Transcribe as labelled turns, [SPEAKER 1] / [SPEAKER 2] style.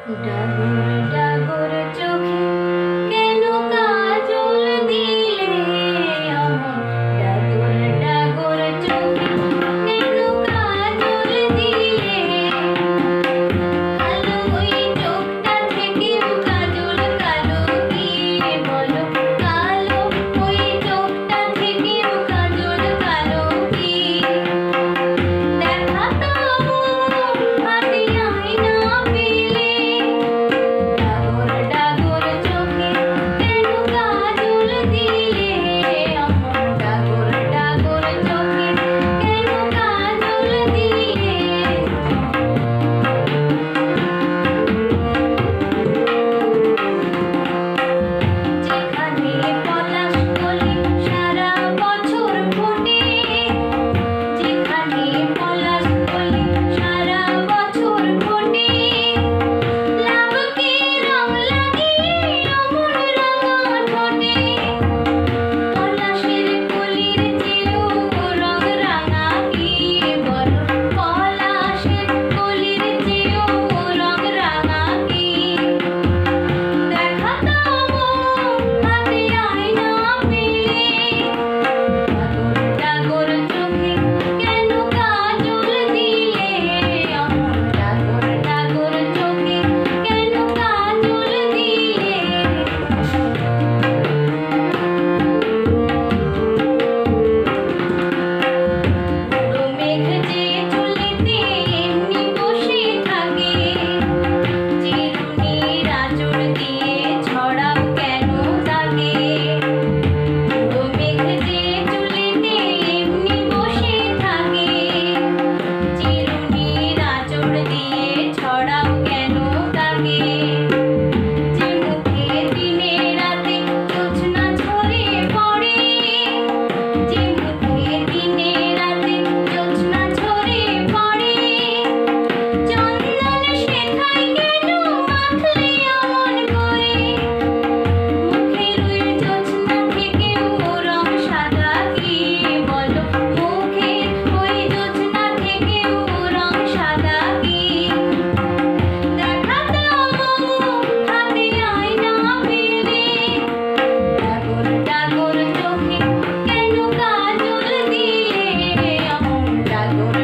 [SPEAKER 1] ডাগর ডাগর চোখে কেন কাজল দিলে আমার ডাগর ডাগর চোখে কেন কাজল দিলে কালো ওই চোখটা থেকেও কাজল কালো কি বলো কালো ওই চোখটা থেকেও কাজল কালো কি দেখা তো হাতে আয়না পেলে ডাগর ডাগর চোখে কেন কাজল দিলে আমার ডাগর ডাগর চোখে কেন কাজল দিলে যেখানে পলাশ কলি সারা বছর ফোটে যেখানে পলাশ কলি সারা বছর ফোটে লাবকে রং লাগিয়ে অমর রাঙা ঠোঁটে পলাশের কলির চেয়েও রং রাঙা কি বলো পলাশের কলির চেয়েও রং রাঙা কি দেখা তো হাতে আয়না পেলে ডাগর ডাগর চোখে কেন কাজল দিলে আমার ডাগর ডাগর চোখে কেন কাজল দিলে পুরো মেঘ যে চুলিতে এমনি বসে থাকে চিরুনির আঁচড় দিয়ে ছড়াও কেন তাকে পুরো মেঘ যে চুলিতে এমনি বসে থাকে চিরুনির আঁচড় দিয়ে ছড়াও কেন তাকে যে মুখে দিনে রাতে জোছনা ঝরে পড়ে যে মুখে দিনে রাতে জোছনা ঝরে পড়ে চন্দন শেখায় কেন মাখলে অমন করে মুখের ওই জোছনা থেকেও রং সাদা কি বলো মুখের ওই জোছনা থেকেও রং সাদা কি দেখা তো হাতে আয়না পেলে ডাগর ডাগর চোখে কেন কাজল দিলে আমার ডাগর